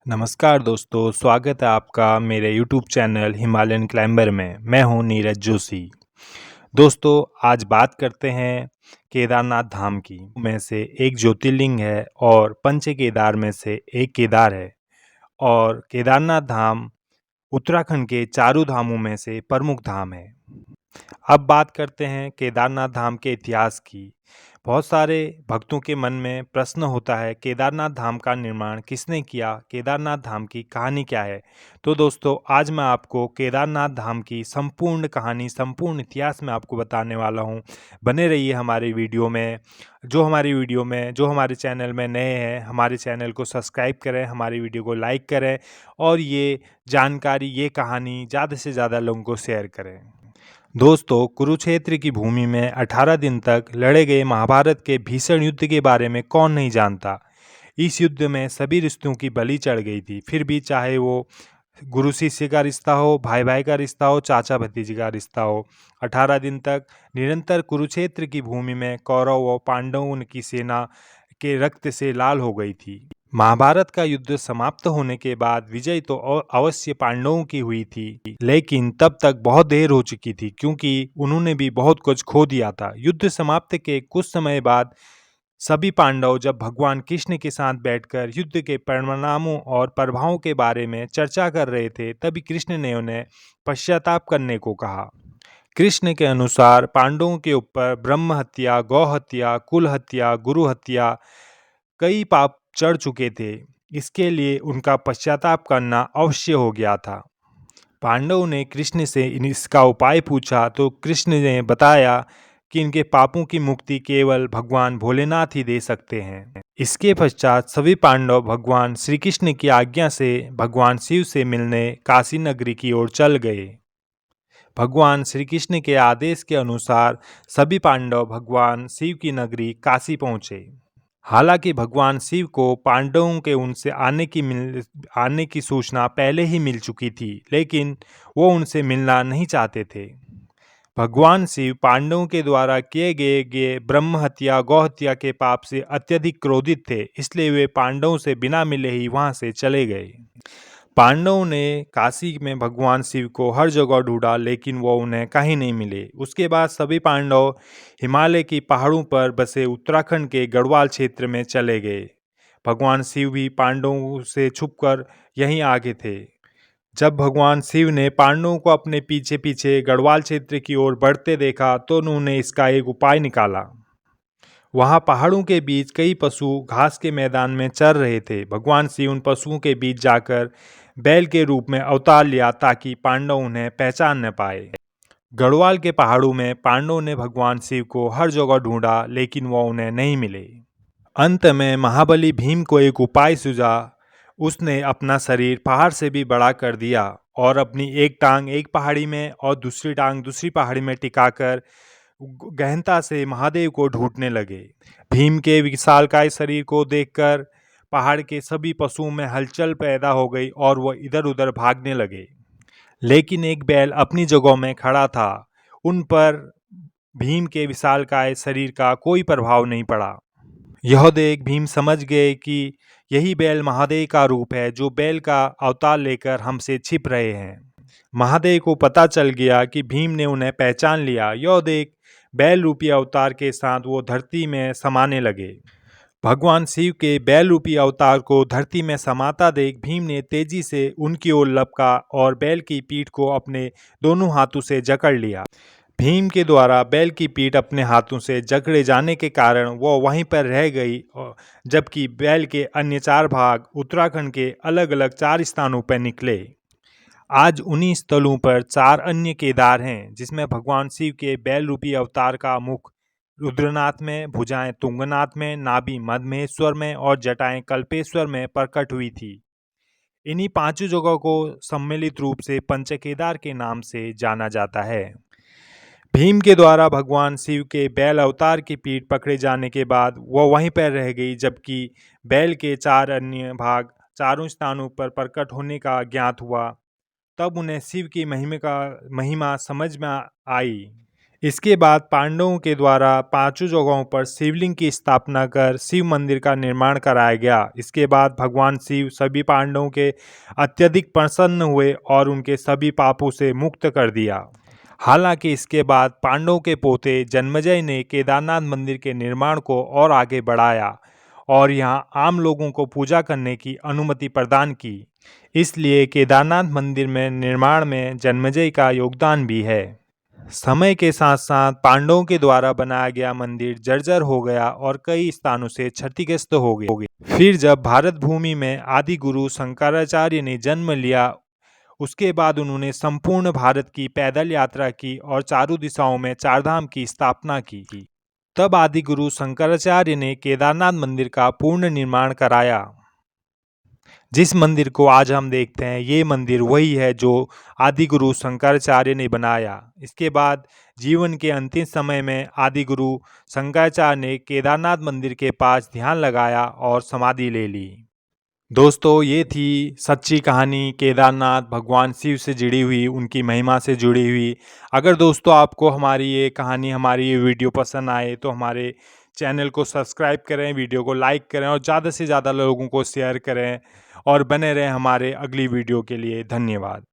नमस्कार दोस्तों, स्वागत है आपका मेरे यूट्यूब चैनल हिमालयन क्लाइंबर में। मैं हूं नीरज जोशी। दोस्तों, आज बात करते हैं केदारनाथ धाम की। में से एक ज्योतिर्लिंग है और पंच केदार में से एक केदार है और केदारनाथ धाम उत्तराखंड के चारों धामों में से प्रमुख धाम है। अब बात करते हैं केदारनाथ धाम के इतिहास की। बहुत सारे भक्तों के मन में प्रश्न होता है, केदारनाथ धाम का निर्माण किसने किया, केदारनाथ धाम की कहानी क्या है। तो दोस्तों, आज मैं आपको केदारनाथ धाम की संपूर्ण कहानी, संपूर्ण इतिहास में आपको बताने वाला हूं। बने रहिए हमारी वीडियो में। जो हमारे चैनल में नए हैं, हमारे चैनल को सब्सक्राइब करें, हमारी वीडियो को लाइक करें और ये जानकारी, ये कहानी ज़्यादा से ज़्यादा लोगों को शेयर करें। दोस्तों, कुरुक्षेत्र की भूमि में 18 दिन तक लड़े गए महाभारत के भीषण युद्ध के बारे में कौन नहीं जानता। इस युद्ध में सभी रिश्तों की बलि चढ़ गई थी। फिर भी चाहे वो गुरु शिष्य का रिश्ता हो, भाई भाई का रिश्ता हो, चाचा भतीजे का रिश्ता हो, 18 दिन तक निरंतर कुरुक्षेत्र की भूमि में कौरव और पांडवों की सेना के रक्त से लाल हो गई थी। महाभारत का युद्ध समाप्त होने के बाद विजय तो अवश्य पांडवों की हुई थी, लेकिन तब तक बहुत देर हो चुकी थी क्योंकि उन्होंने भी बहुत कुछ खो दिया था। युद्ध समाप्ति के कुछ समय बाद सभी पांडव जब भगवान कृष्ण के साथ बैठकर युद्ध के परिणामों और प्रभावों के बारे में चर्चा कर रहे थे, तभी कृष्ण ने उन्हें पश्चाताप करने को कहा। कृष्ण के अनुसार पांडवों के ऊपर ब्रह्म हत्या, गौ हत्या, कुल हत्या, गुरु हत्या कई पाप चढ़ चुके थे। इसके लिए उनका पश्चाताप करना अवश्य हो गया था। पांडवों ने कृष्ण से इसका उपाय पूछा तो कृष्ण ने बताया कि इनके पापों की मुक्ति केवल भगवान भोलेनाथ ही दे सकते हैं। इसके पश्चात सभी पांडव भगवान श्री कृष्ण की आज्ञा से भगवान शिव से मिलने काशी नगरी की ओर चल गए। भगवान श्री कृष्ण के आदेश के अनुसार सभी पांडव भगवान शिव की नगरी काशी पहुंचे। हालांकि भगवान शिव को पांडवों के उनसे आने की सूचना पहले ही मिल चुकी थी, लेकिन वो उनसे मिलना नहीं चाहते थे। भगवान शिव पांडवों के द्वारा किए गए ब्रह्म हत्या, गौ हत्या के पाप से अत्यधिक क्रोधित थे, इसलिए वे पांडवों से बिना मिले ही वहां से चले गए। पांडवों ने काशी में भगवान शिव को हर जगह ढूंढा, लेकिन वो उन्हें कहीं नहीं मिले। उसके बाद सभी पांडव हिमालय की पहाड़ों पर बसे उत्तराखंड के गढ़वाल क्षेत्र में चले गए। भगवान शिव भी पांडवों से छुपकर यहीं आगे थे। जब भगवान शिव ने पांडवों को अपने पीछे पीछे गढ़वाल क्षेत्र की ओर बढ़ते देखा तो उन्होंने इसका एक उपाय निकाला। वहां पहाड़ों के बीच कई पशु घास के मैदान में चर रहे थे। भगवान शिव उन पशुओं के बीच जाकर बैल के रूप में अवतार लिया ताकि पांडव उन्हें पहचान न पाए। गढ़वाल के पहाड़ों में पांडवों ने भगवान शिव को हर जगह ढूंढा, लेकिन वह उन्हें नहीं मिले। अंत में महाबली भीम को एक उपाय सूझा। उसने अपना शरीर पहाड़ से भी बड़ा कर दिया और अपनी एक टांग एक पहाड़ी में और दूसरी टांग दूसरी पहाड़ी में टिकाकर गहनता से महादेव को ढूंढने लगे। भीम के विशालकाय शरीर को देखकर पहाड़ के सभी पशुओं में हलचल पैदा हो गई और वह इधर उधर भागने लगे, लेकिन एक बैल अपनी जगह में खड़ा था। उन पर भीम के विशालकाय शरीर का कोई प्रभाव नहीं पड़ा। यह देख भीम समझ गए कि यही बैल महादेव का रूप है, जो बैल का अवतार लेकर हमसे छिप रहे हैं। महादेव को पता चल गया कि भीम ने उन्हें पहचान लिया। यह देख बैल रूपी अवतार के साथ वो धरती में समाने लगे। भगवान शिव के बैल रूपी अवतार को धरती में समाता देख भीम ने तेजी से उनकी ओर लपका और बैल की पीठ को अपने दोनों हाथों से जकड़ लिया। भीम के द्वारा बैल की पीठ अपने हाथों से जकड़े जाने के कारण वो वहीं पर रह गई, जबकि बैल के अन्य 4 भाग उत्तराखंड के अलग अलग 4 स्थानों पर निकले। आज उन्हीं स्थलों पर 4 अन्य केदार हैं, जिसमें भगवान शिव के बैल रूपी अवतार का मुख रुद्रनाथ में, भुजाएं तुंगनाथ में, नाभि मधमेश्वर में और जटाएं कल्पेश्वर में प्रकट हुई थी। इन्हीं 5 जगहों को सम्मिलित रूप से पंचकेदार के नाम से जाना जाता है। भीम के द्वारा भगवान शिव के बैल अवतार की पीठ पकड़े जाने के बाद वह वहीं पर रह गई, जबकि बैल के 4 अन्य भाग चारों स्थानों पर प्रकट होने का ज्ञात हुआ। तब उन्हें शिव की महिमा समझ में आई। इसके बाद पांडवों के द्वारा पांचों जगहों पर शिवलिंग की स्थापना कर शिव मंदिर का निर्माण कराया गया। इसके बाद भगवान शिव सभी पांडवों के अत्यधिक प्रसन्न हुए और उनके सभी पापों से मुक्त कर दिया। हालांकि इसके बाद पांडवों के पोते जन्मेजय ने केदारनाथ मंदिर के निर्माण को और आगे बढ़ाया और यहां आम लोगों को पूजा करने की अनुमति प्रदान की। इसलिए केदारनाथ मंदिर में निर्माण में जन्मेजय का योगदान भी है। समय के साथ साथ पांडवों के द्वारा बनाया गया मंदिर जर्जर हो गया और कई स्थानों से क्षतिग्रस्त हो गया। फिर जब भारत भूमि में आदि गुरु शंकराचार्य ने जन्म लिया, उसके बाद उन्होंने संपूर्ण भारत की पैदल यात्रा की और चारों दिशाओं में चारधाम की स्थापना की। तब आदि गुरु शंकराचार्य ने केदारनाथ मंदिर का पूर्ण निर्माण कराया। जिस मंदिर को आज हम देखते हैं, ये मंदिर वही है जो आदि गुरु शंकराचार्य ने बनाया। इसके बाद जीवन के अंतिम समय में आदि गुरु शंकराचार्य ने केदारनाथ मंदिर के पास ध्यान लगाया और समाधि ले ली। दोस्तों, ये थी सच्ची कहानी केदारनाथ भगवान शिव से जुड़ी हुई, उनकी महिमा से जुड़ी हुई। अगर दोस्तों आपको हमारी ये कहानी, हमारी ये वीडियो पसंद आए तो हमारे चैनल को सब्सक्राइब करें, वीडियो को लाइक करें और ज़्यादा से ज़्यादा लोगों को शेयर करें और बने रहें हमारे अगली वीडियो के लिए। धन्यवाद।